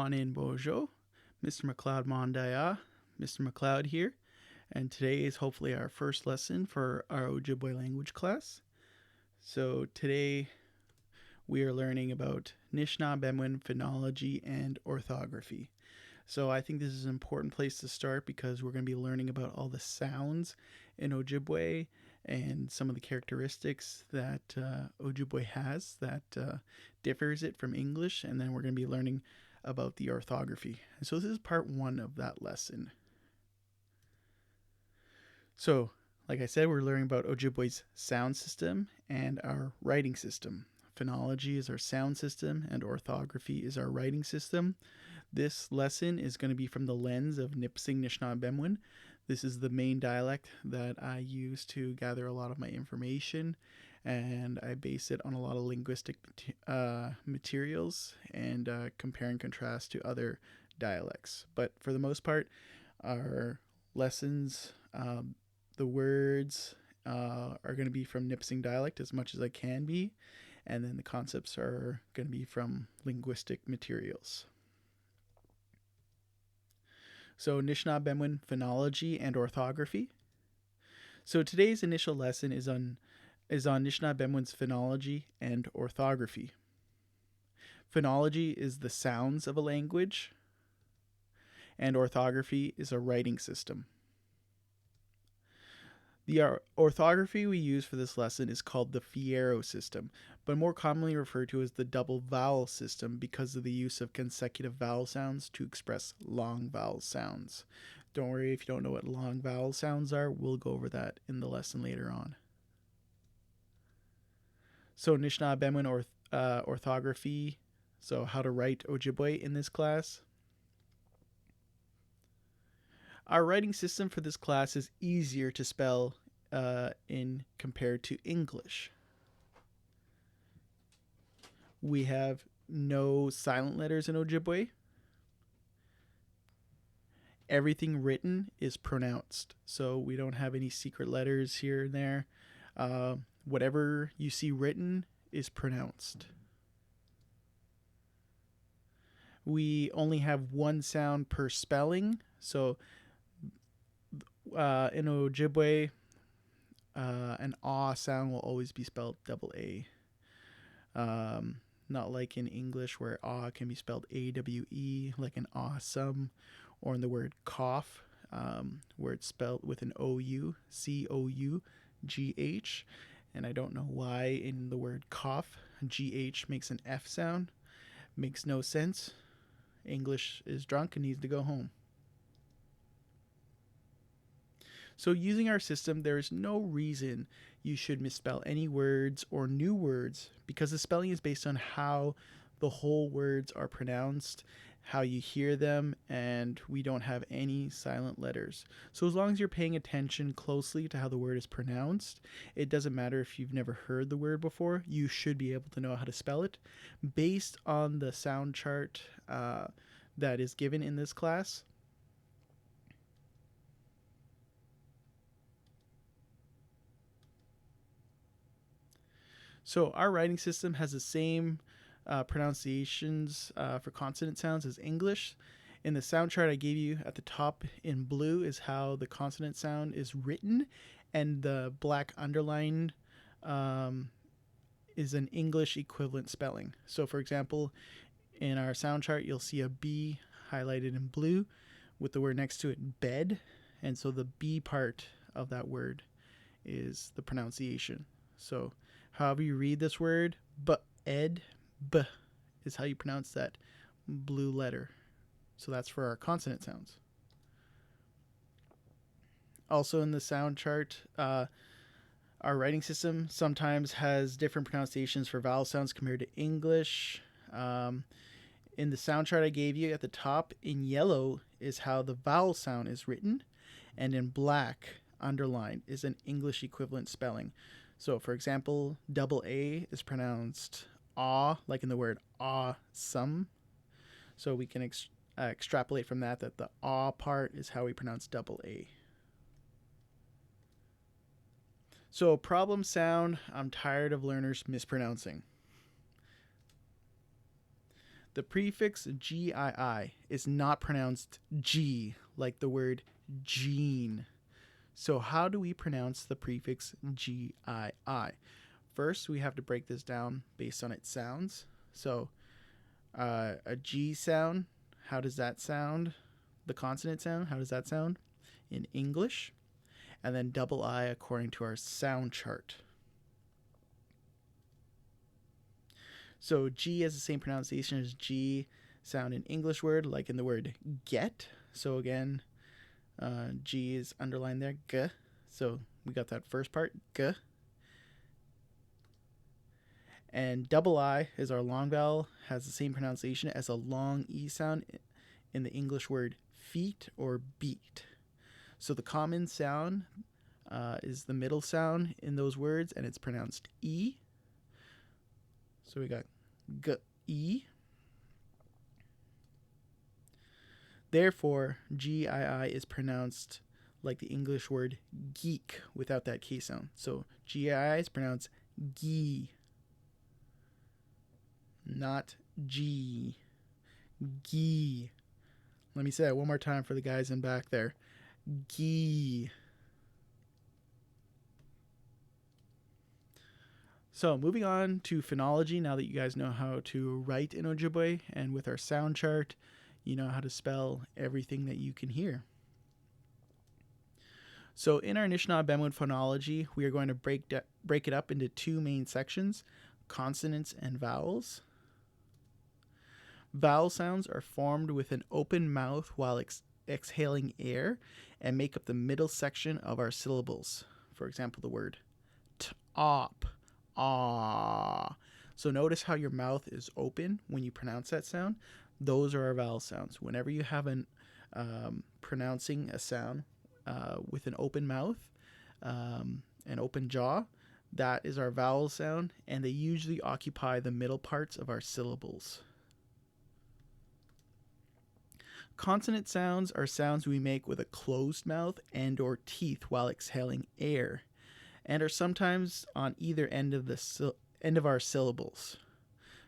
Monin Bojo, Mr. McLeod Mondaya, Mr. McLeod here, and today is hopefully our first lesson for our Ojibwe language class. So today we are learning about Nishnaabemwin phonology and orthography. So I think this is an important place to start because we're going to be learning about all the sounds in Ojibwe and some of the characteristics that Ojibwe has that differs it from English, and then we're going to be learning about the orthography. And so this is part one of that lesson. So, like I said, we're learning about Ojibwe's sound system and our writing system. Phonology is our sound system and orthography is our writing system. This lesson is going to be from the lens of Nipissing Nishnaabemwin. This is the main dialect that I use to gather a lot of my information, and I base it on a lot of linguistic materials and compare and contrast to other dialects. But for the most part, our lessons, the words are going to be from Nipissing dialect as much as I can be, and then the concepts are going to be from linguistic materials. So Nishnaabemwin phonology and orthography. So today's initial lesson is on Nishnaabemwin's phonology and orthography. Phonology is the sounds of a language, and orthography is a writing system. The orthography we use for this lesson is called the Fierro system, but more commonly referred to as the double vowel system because of the use of consecutive vowel sounds to express long vowel sounds. Don't worry if you don't know what long vowel sounds are, we'll go over that in the lesson later on. So Nishnaabemwin orthography, so how to write Ojibwe in this class. Our writing system for this class is easier to spell in compared to English. We have no silent letters in Ojibwe. Everything written is pronounced, so we don't have any secret letters here and there. Whatever you see written is pronounced. We only have one sound per spelling, so in Ojibwe, an ah sound will always be spelled double A. Not like in English where ah can be spelled AWE, like an awesome, or in the word cough, where it's spelled with an OU, COUGH. And I don't know why in the word cough, GH makes an F sound. Makes no sense. English is drunk and needs to go home. So using our system, there is no reason you should misspell any words or new words because the spelling is based on how the whole words are pronounced, how you hear them, and we don't have any silent letters. So as long as you're paying attention closely to how the word is pronounced, it doesn't matter if you've never heard the word before, you should be able to know how to spell it based on the sound chart that is given in this class. So our writing system has the same pronunciations for consonant sounds as English. In the sound chart I gave you at the top in blue is how the consonant sound is written, and the black underline is an English equivalent spelling. So for example, in our sound chart you'll see a B highlighted in blue with the word next to it, bed, and so the B part of that word is the pronunciation. So however you read this word, b is how you pronounce that blue letter. So that's for our consonant sounds. Also in the sound chart, our writing system sometimes has different pronunciations for vowel sounds compared to English. In the sound chart I gave you at the top, in yellow is how the vowel sound is written, and in black, underlined, is an English equivalent spelling. So, for example, double A is pronounced aw, like in the word awesome. So we can extrapolate from that the aw part is how we pronounce double A. So, problem sound I'm tired of learners mispronouncing. The prefix GII is not pronounced G like the word gene. So how do we pronounce the prefix GII? First, we have to break this down based on its sounds. So a G sound, how does that sound? The consonant sound, how does that sound in English? And then double I according to our sound chart. So G has the same pronunciation as G sound in English word, like in the word get. So again, G is underlined there, G. So we got that first part, G. And double I is our long vowel, has the same pronunciation as a long E sound in the English word feet or beat. So the common sound is the middle sound in those words, and it's pronounced E. So we got G-E. Therefore, G-I-I is pronounced like the English word geek without that K sound. So G-I-I is pronounced gee, not G. Gee. Let me say that one more time for the guys in back there. Gee. So moving on to phonology, now that you guys know how to write in Ojibwe, and with our sound chart, you know how to spell everything that you can hear. So in our Nishnaabemwin phonology, we are going to break it up into two main sections, consonants and vowels. Vowel sounds are formed with an open mouth while exhaling air and make up the middle section of our syllables. For example, the word top. Ah. So notice how your mouth is open when you pronounce that sound. Those are our vowel sounds. Whenever you have an pronouncing a sound with an open mouth, an open jaw, that is our vowel sound, and they usually occupy the middle parts of our syllables. Consonant sounds are sounds we make with a closed mouth and or teeth while exhaling air, and are sometimes on either end of our syllables.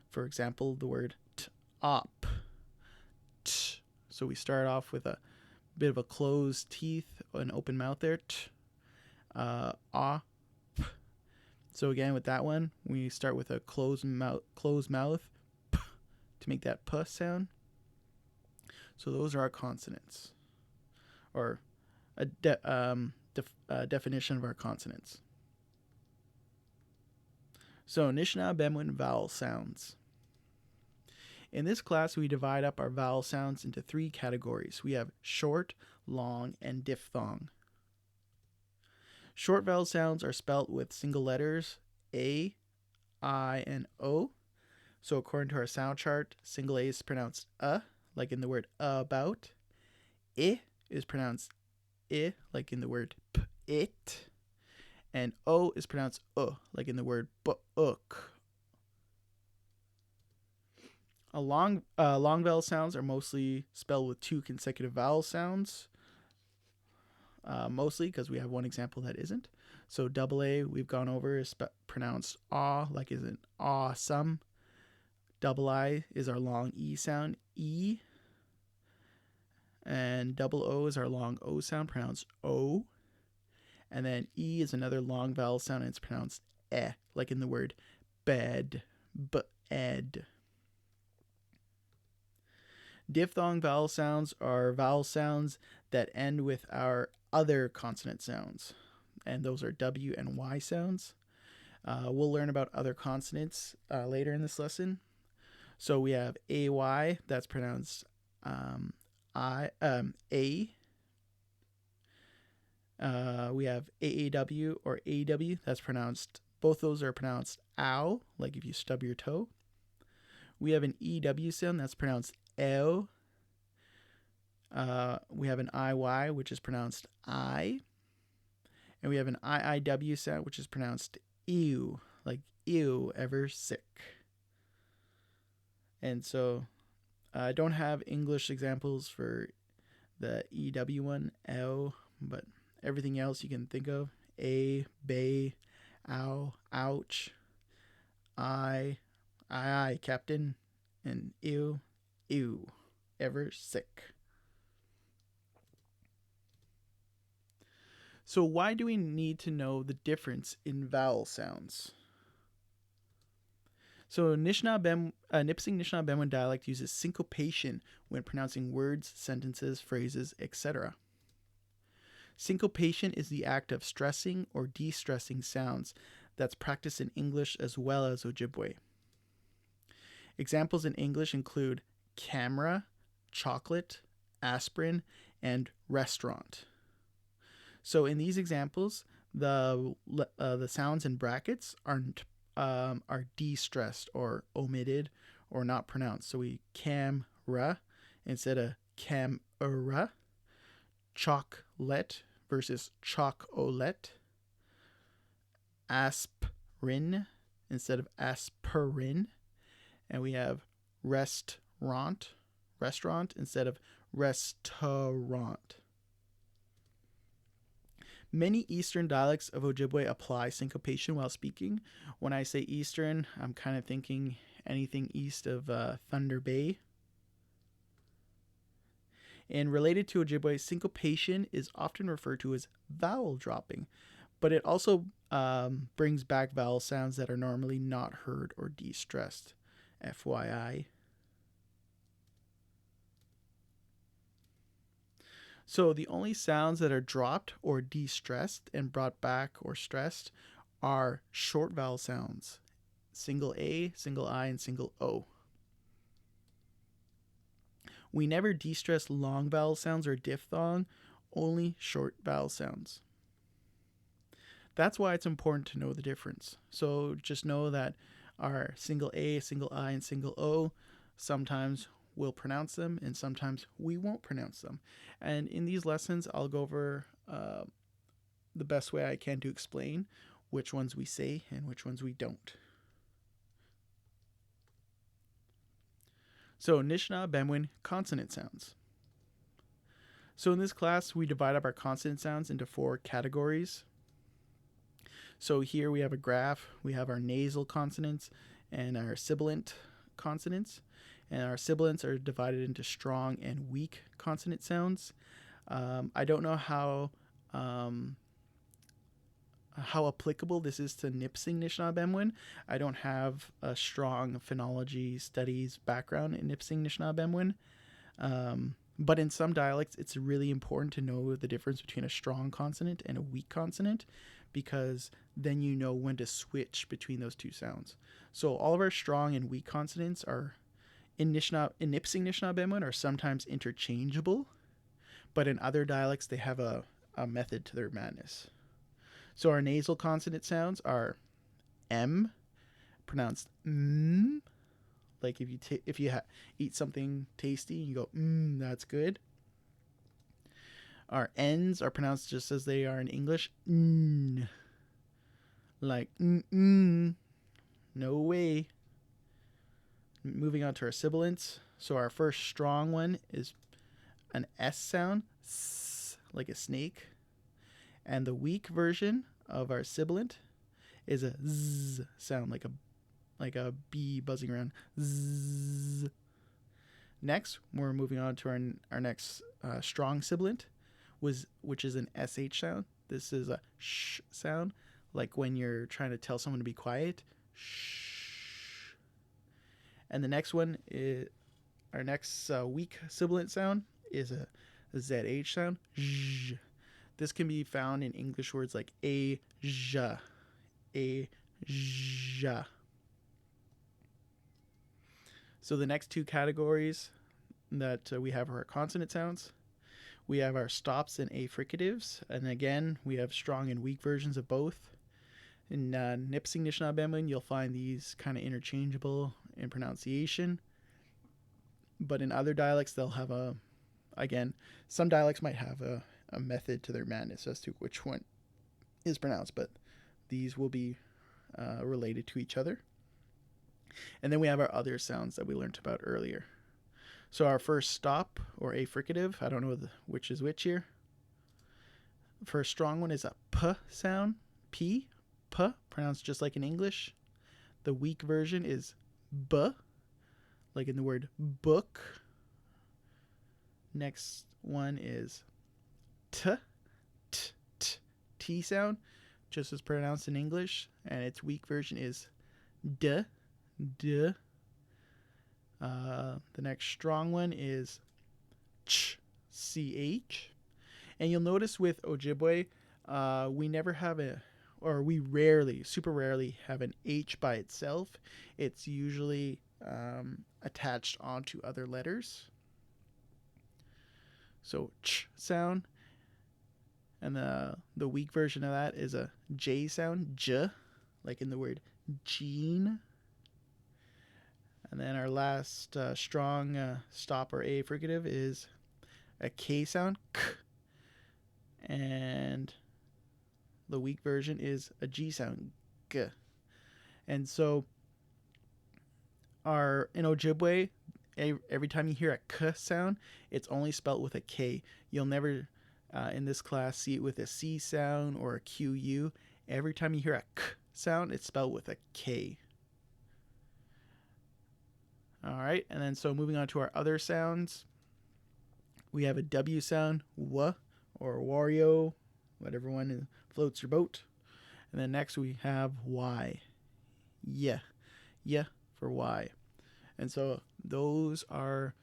For example, the word top. T. So we start off with a bit of a closed teeth, an open mouth there. T. Ah. P. So again, with that one, we start with a closed mouth, p, to make that p sound. So those are our consonants, or a definition of our consonants. So Nishnaabemwin vowel sounds. In this class, we divide up our vowel sounds into three categories. We have short, long, and diphthong. Short vowel sounds are spelt with single letters A, I, and O. So according to our sound chart, single A is pronounced like in the word about. I is pronounced I, like in the word it. And O is pronounced like in the word book. Long vowel sounds are mostly spelled with two consecutive vowel sounds. Mostly because we have one example that isn't. So double A we've gone over is pronounced aw, like is in awesome. Double I is our long E sound, E. And double O is our long O sound, pronounced O. And then E is another long vowel sound, and it's pronounced like in the word bed, ed. Diphthong vowel sounds are vowel sounds that end with our other consonant sounds, and those are W and Y sounds. We'll learn about other consonants later in this lesson. So we have AY, that's pronounced A. We have AAW or AW, that's pronounced, both those are pronounced ow, like if you stub your toe. We have an EW sound, that's pronounced ew. We have an IY, which is pronounced I. And we have an IIW sound, which is pronounced ew, like ew, ever sick. And so I don't have English examples for the EW one, ew, but everything else you can think of, a, bay, ow, ouch, I, captain, and ew, ew. Ever sick. So why do we need to know the difference in vowel sounds? So Nipissing Nishnaabemwin dialect uses syncopation when pronouncing words, sentences, phrases, etc. Syncopation is the act of stressing or de-stressing sounds that's practiced in English as well as Ojibwe. Examples in English include camera, chocolate, aspirin, and restaurant. So in these examples, the sounds in brackets are de-stressed or omitted or not pronounced. So we camera instead of camera, chocolate versus chocolate, aspirin instead of aspirin, and we have restaurant instead of restaurant. Many Eastern dialects of Ojibwe apply syncopation while speaking. When I say Eastern, I'm kind of thinking anything east of Thunder Bay. And related to Ojibwe, syncopation is often referred to as vowel dropping, but it also brings back vowel sounds that are normally not heard or de-stressed. FYI. So the only sounds that are dropped or de-stressed and brought back or stressed are short vowel sounds. Single A, single I, and single O. We never de-stress long vowel sounds or diphthong, only short vowel sounds. That's why it's important to know the difference. So just know that our single A, single I, and single O, sometimes we'll pronounce them and sometimes we won't pronounce them. And in these lessons, I'll go over the best way I can to explain which ones we say and which ones we don't. So Nishnaabemwin consonant sounds. So in this class, we divide up our consonant sounds into 4 categories. So here we have a graph. We have our nasal consonants and our sibilant consonants. And our sibilants are divided into strong and weak consonant sounds. I don't know how applicable this is to Nipissing Nishnaabemwin. I don't have a strong phonology studies background in Nipissing Nishnaabemwin. But in some dialects, it's really important to know the difference between a strong consonant and a weak consonant, because then you know when to switch between those two sounds. So all of our strong and weak consonants are in Nipissing Nishnaabemwin are sometimes interchangeable, but in other dialects they have a method to their madness. So our nasal consonant sounds are M, pronounced M, like if you eat something tasty, you go that's good. Our N's are pronounced just as they are in English, N, like no way. Moving on to our sibilants. So our first strong one is an S sound, S, like a snake. And the weak version of our sibilant is a Z sound, like a bee buzzing around. Z. Next, we're moving on to our next strong sibilant, which is an SH sound. This is a sh sound, like when you're trying to tell someone to be quiet. Shh. And the next one is our next weak sibilant sound is a ZH sound. Zh. This can be found in English words like a, ja, a, ja. So the next 2 categories that we have are our consonant sounds. We have our stops and affricatives, and again, we have strong and weak versions of both. In Nipissing Nishnaabemwin, you'll find these kind of interchangeable in pronunciation, but in other dialects, they'll have some dialects might have a method to their madness as to which one is pronounced, but these will be related to each other. And then we have our other sounds that we learned about earlier. So our first stop or affricative, I don't know which is which here. The first strong one is a P sound, P, P, pronounced just like in English. The weak version is B, like in the word book. Next one is t, t, t, t sound, just as pronounced in English, and its weak version is d, d. The next strong one is ch, ch. And you'll notice with Ojibwe, we never have we rarely, super rarely, have an H by itself. It's usually attached onto other letters. So ch sound. And the weak version of that is a J sound, j, like in the word gene. And then our last strong stop or A fricative is a K sound, k. And the weak version is a G sound, g. And so in Ojibwe, every time you hear a k sound, it's only spelt with a K. You'll never in this class see it with a C sound or a QU. Every time you hear a k sound, it's spelled with a K. All right, and then so moving on to our other sounds, we have a W sound, w, or Wario, whatever one floats your boat. And then next we have Y, yeah, for Y. And so those are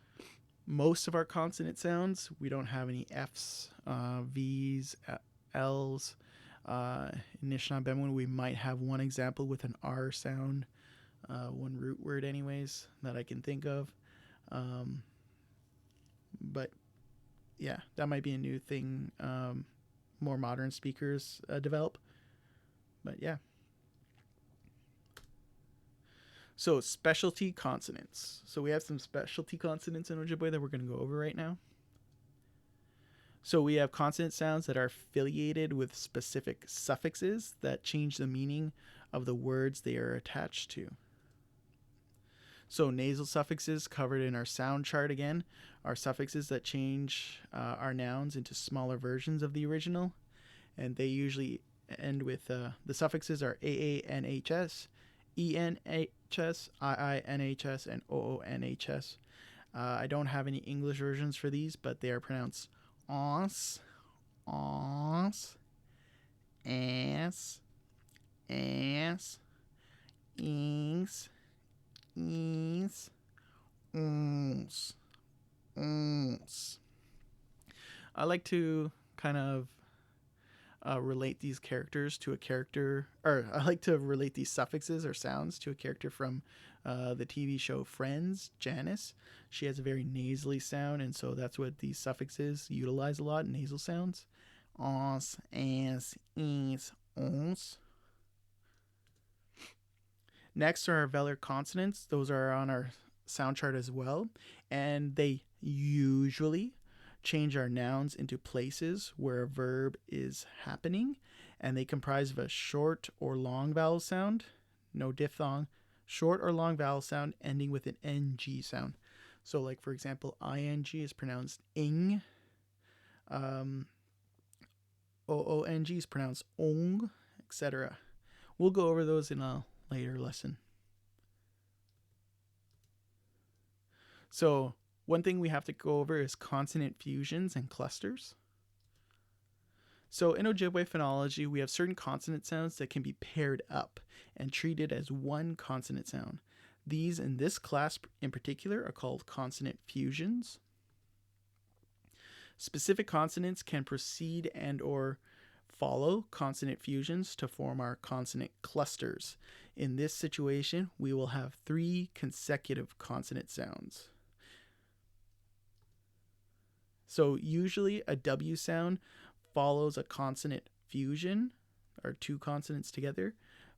most of our consonant sounds. We don't have any Fs, Vs, Ls. In Nishnaabemwin, we might have one example with an R sound, one root word anyways, that I can think of. But yeah, that might be a new thing more modern speakers develop. But yeah. So specialty consonants. So we have some specialty consonants in Ojibwe that we're going to go over right now. So we have consonant sounds that are affiliated with specific suffixes that change the meaning of the words they are attached to. So nasal suffixes covered in our sound chart again are suffixes that change our nouns into smaller versions of the original. And they usually end with, the suffixes are AANHS, ENHS, IINHS, and OONHS. I don't have any English versions for these, but they are pronounced os, os, ass, ass, ease, ease, ons, ons. I like to kind of relate these characters to a character, or I like to relate these suffixes or sounds to a character from the TV show Friends, Janice. She has a very nasally sound, and so that's what these suffixes utilize a lot, nasal sounds. Os, as, is, ons. Next are our velar consonants. Those are on our sound chart as well, and they usually change our nouns into places where a verb is happening, and they comprise of a short or long vowel sound, no diphthong, short or long vowel sound ending with an ng sound. So like for example, ing is pronounced ing, oong is pronounced ong, etc. We'll go over those in a later lesson. So one thing we have to go over is consonant fusions and clusters. So in Ojibwe phonology, we have certain consonant sounds that can be paired up and treated as one consonant sound. These in this class in particular are called consonant fusions. Specific consonants can precede and or follow consonant fusions to form our consonant clusters. In this situation, we will have 3 consecutive consonant sounds. So usually a W sound follows a consonant fusion, or 2 consonants together,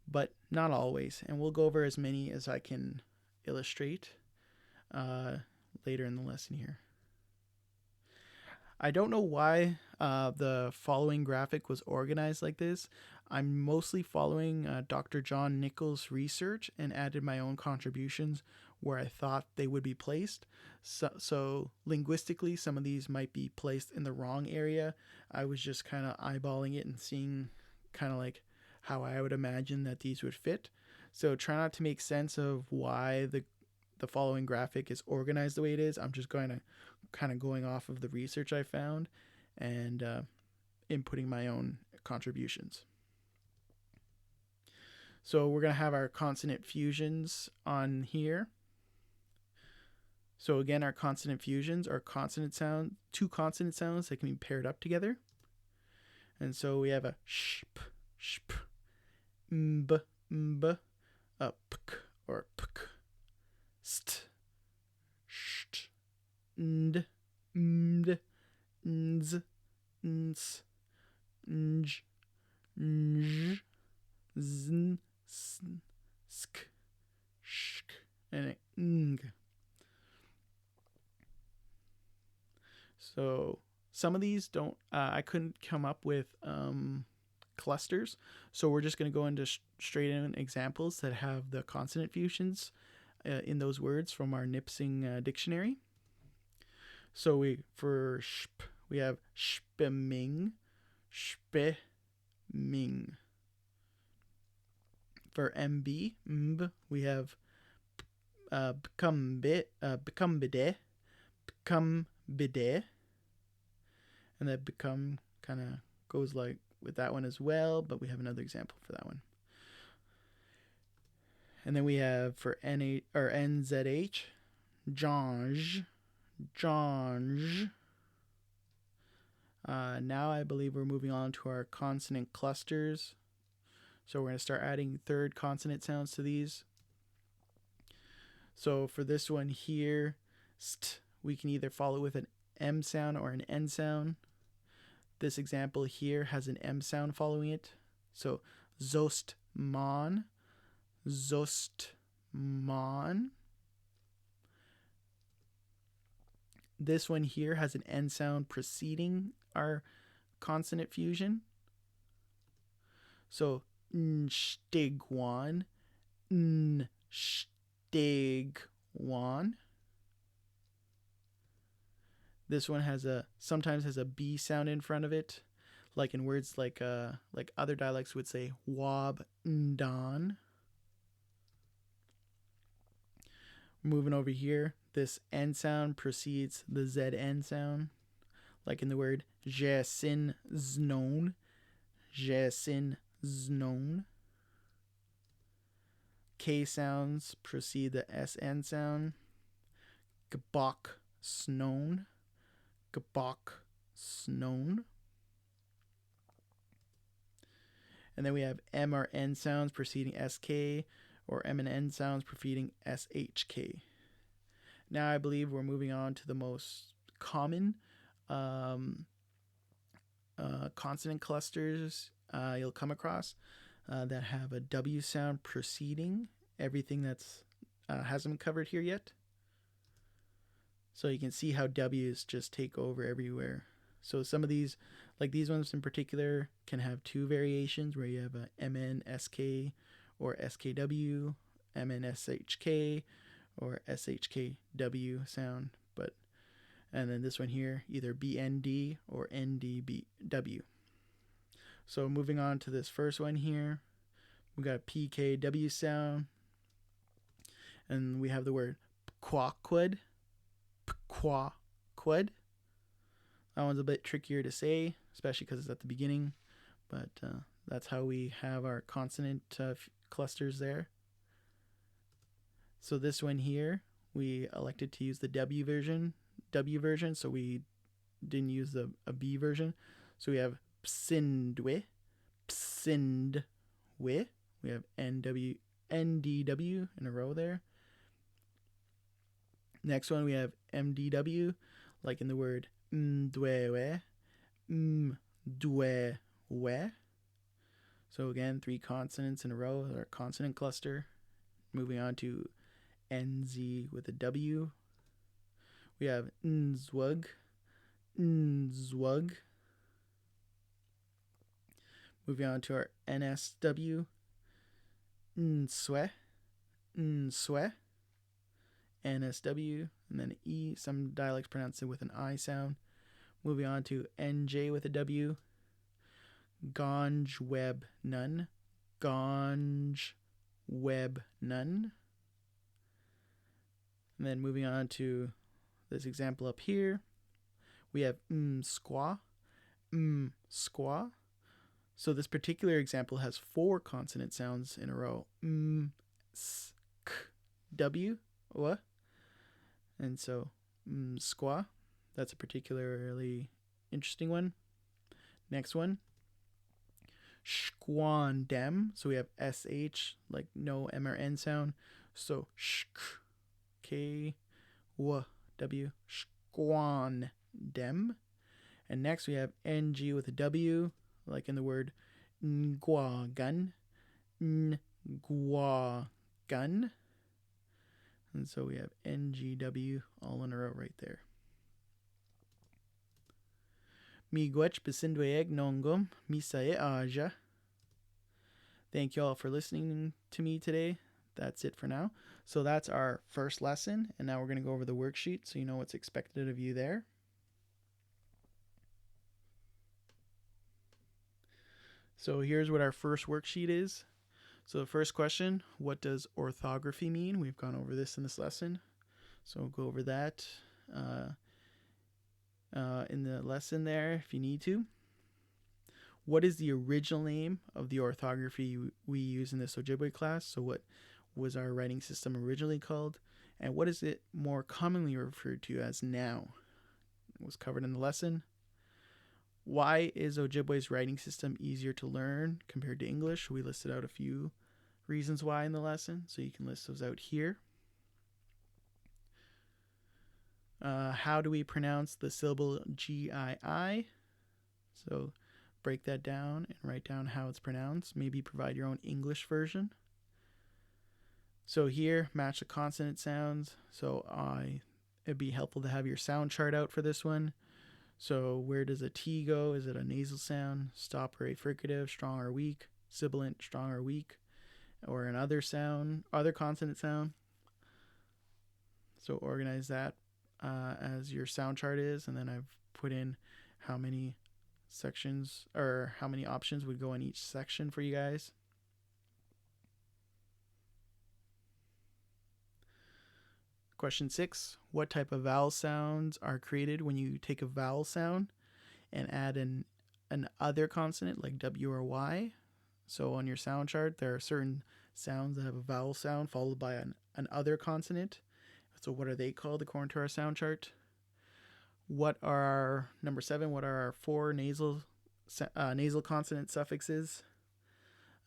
but not always. And we'll go over as many as I can illustrate later in the lesson here. I don't know why the following graphic was organized like this. I'm mostly following Dr. John Nichols' research and added my own contributions where I thought they would be placed. So linguistically, some of these might be placed in the wrong area. I was just kind of eyeballing it and seeing kind of like how I would imagine that these would fit. So try not to make sense of why the the following graphic is organized the way it is. I'm just going off of the research I found and inputting my own contributions. So we're going to have our consonant fusions on here. So again, our consonant fusions are two consonant sounds that can be paired up together. And so we have a shp, shp, mb, mb, a pk or pk, st, sht, nd, md, nz, ns, nj, nj, zn, sn, sk, shk, and ng. So some of these don't, I couldn't come up with clusters. So we're just going to go into straight in examples that have the consonant fusions in those words from our Nipissing dictionary. So for shp, we have shpeming, shpeming. For mb, mb, we have become bide, and that become kind of goes like with that one as well, but we have another example for that one. And then we have for nzh, janj, janj. Now I believe we're moving on to our consonant clusters. So we're going to start adding third consonant sounds to these. So for this one here, st, we can either follow with an M sound or an N sound. This example here has an M sound following it. So zostmon, zostmon. This one here has an N sound preceding our consonant fusion. So nstigwan, nstigwan. This one sometimes has a B sound in front of it, like in words like other dialects would say wob ndan. Moving over here, this N sound precedes the ZN sound, like in the word jesin znon, jesin znon. K sounds precede the SN sound, gbok snon, gbok snon. And then we have M or N sounds preceding SK, or M and N sounds preceding SHK. Now I believe we're moving on to the most common consonant clusters you'll come across that have a W sound preceding everything that's hasn't been covered here yet. So you can see how W's just take over everywhere. So some of these, like these ones in particular, can have two variations where you have a MNSK or SKW, MNSHK, or SHKW sound. And then this one here, either BND or NDBW. So moving on to this first one here, we got PKW sound, and we have the word pquaquid, pquaquid. That one's a bit trickier to say, especially because it's at the beginning, but that's how we have our consonant clusters there. So this one here, we elected to use the W version, so we didn't use a B version. So we have psindwe, psindwe. We have NDW in a row there. Next one we have MDW, like in the word mdwewe, mdwewe. So again, three consonants in a row, our consonant cluster. Moving on to NZ with a W. We have nzwug, nzwug. Moving on to our NSW, nswe, nswe. NSW, and then E. Some dialects pronounce it with an I sound. Moving on to NJ with a W. Ganjweb nun, ganjweb nun. And then moving on to this example up here, we have squaw, squaw. So this particular example has 4 consonant sounds in a row. S, k, w, w. And so squaw, that's a particularly interesting one. Next one, squandem. So we have sh, like no m or n sound. So sh, k, w, w, squandem. And next we have ng with a w, like in the word ngwagun, ngwagun. And so we have ngw all in a row right there. Miigwech besindweeg nongum misae aja. Thank you all for listening to me today. That's it for now. So that's our first lesson, and now we're going to go over the worksheet so you know what's expected of you there. So here's what our first worksheet is. So the first question, what does orthography mean? We've gone over this in this lesson. So we'll go over that in the lesson there if you need to. What is the original name of the orthography we use in this Ojibwe class? So what was our writing system originally called? And what is it more commonly referred to as now? It was covered in the lesson. Why is Ojibwe's writing system easier to learn compared to English? We listed out a few reasons why in the lesson, so you can list those out here. How do we pronounce the syllable G-I-I? So break that down and write down how it's pronounced. Maybe provide your own English version. So here, match the consonant sounds. So it'd be helpful to have your sound chart out for this one. So where does a T go? Is it a nasal sound, stop or affricative, strong or weak, sibilant, strong or weak, or an other sound, other consonant sound? So organize that as your sound chart is, and then I've put in how many sections or how many options would go in each section for you guys. Question 6, what type of vowel sounds are created when you take a vowel sound and add an other consonant like W or Y? So on your sound chart, there are certain sounds that have a vowel sound followed by an other consonant. So what are they called according to our sound chart? Number 7, what are our 4 nasal consonant suffixes?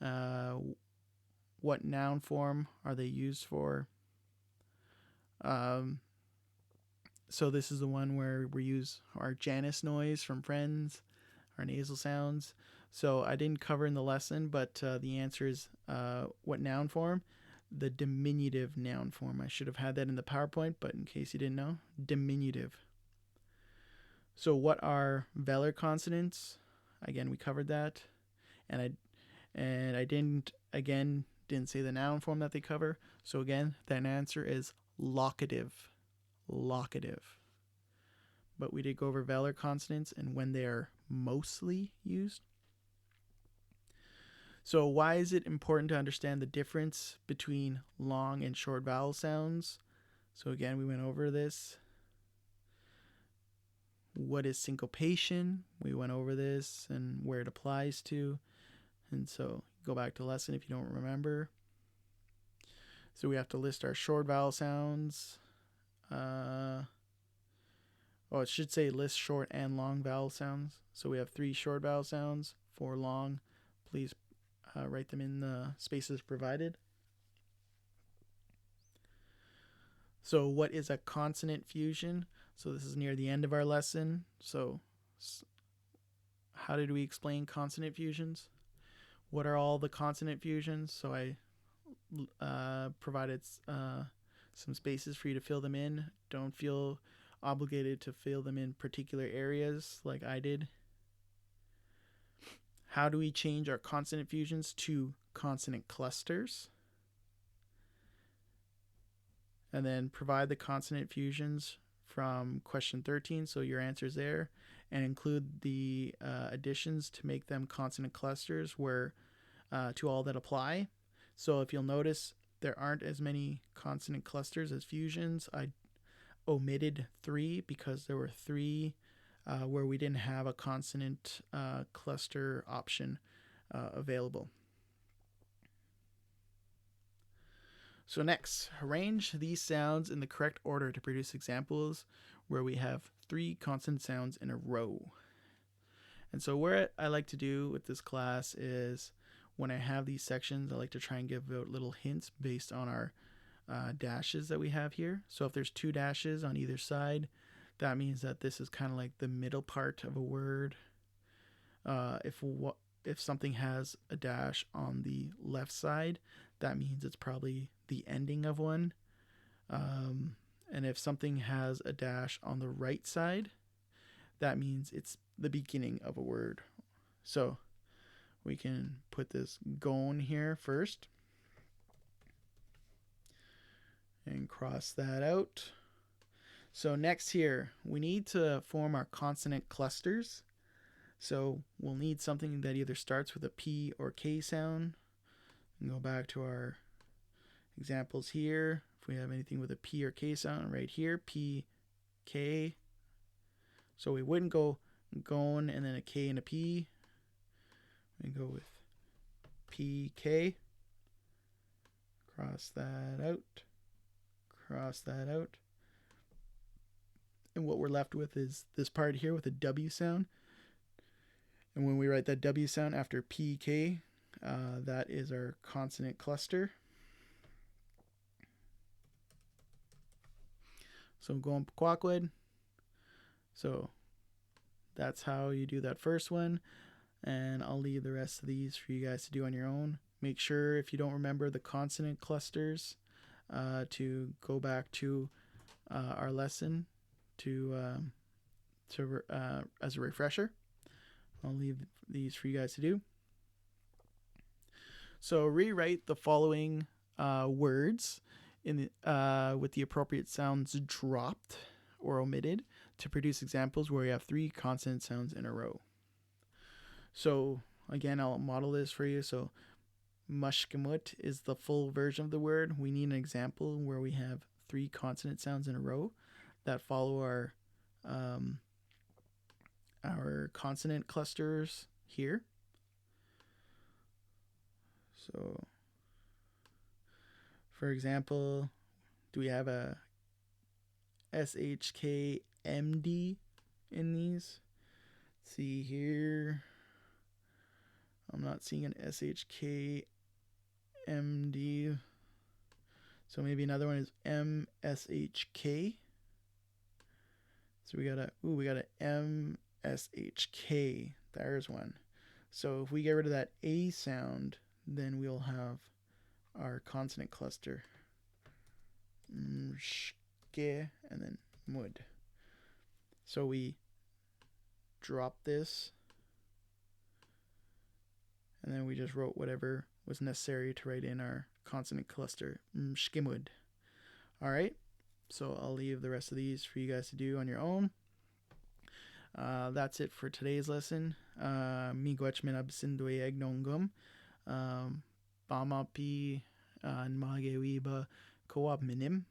What noun form are they used for? So this is the one where we use our Janus noise from Friends, our nasal sounds. So I didn't cover in the lesson, but the answer is what noun form? The diminutive noun form. I should have had that in the PowerPoint, but in case you didn't know, diminutive. So what are velar consonants? Again, we covered that, and I didn't say the noun form that they cover. So again, that answer is locative. Locative. But we did go over velar consonants and when they are mostly used. So why is it important to understand the difference between long and short vowel sounds? So again, we went over this. What is syncopation? We went over this and where it applies to. And so go back to the lesson if you don't remember. So we have to list our short vowel sounds. It should say list short and long vowel sounds. So we have 3 short vowel sounds, 4 long. Please write them in the spaces provided. So what is a consonant fusion? So this is near the end of our lesson. So how did we explain consonant fusions? What are all the consonant fusions? So I provided some spaces for you to fill them in. Don't feel obligated to fill them in particular areas like I did. How do we change our consonant fusions to consonant clusters? And then provide the consonant fusions from question 13, so your answer's there, and include the additions to make them consonant clusters where to all that apply. So if you'll notice, there aren't as many consonant clusters as fusions. I omitted 3 because there were 3 where we didn't have a consonant cluster option available. So next, arrange these sounds in the correct order to produce examples where we have 3 consonant sounds in a row. And so what I like to do with this class is when I have these sections, I like to try and give out little hints based on our dashes that we have here. So if there's 2 dashes on either side, that means that this is kind of like the middle part of a word. If something has a dash on the left side, that means it's probably the ending of one. And if something has a dash on the right side, that means it's the beginning of a word. So we can put this gone here first and cross that out. So next here, we need to form our consonant clusters. So we'll need something that either starts with a P or K sound. And go back to our examples here. If we have anything with a P or K sound right here, P, K. So we wouldn't go gone and then a K and a P. We go with P, K. Cross that out. Cross that out. And what we're left with is this part here with a W sound. And when we write that W sound after PK, that is our consonant cluster. So going Kwakwood. So that's how you do that first one. And I'll leave the rest of these for you guys to do on your own. Make sure if you don't remember the consonant clusters to go back to our lesson as a refresher. I'll leave these for you guys to do. So rewrite the following words in with the appropriate sounds dropped or omitted to produce examples where we have 3 consonant sounds in a row. So again, I'll model this for you. So mushkemut is the full version of the word. We need an example where we have 3 consonant sounds in a row that follow our consonant clusters here. So, for example, do we have a SHKMD in these? Let's see here. I'm not seeing an SHKMD. So maybe another one is MSHK. So we got a MSHK. There's one. So if we get rid of that A sound, then we'll have our consonant cluster. Mshke and then mud. So we drop this and then we just wrote whatever was necessary to write in our consonant cluster. Mshkimud. Alright, so I'll leave the rest of these for you guys to do on your own. That's it for today's lesson. Miigwech minabsindwe egnongum. Bamapi nmagewiba koab minim.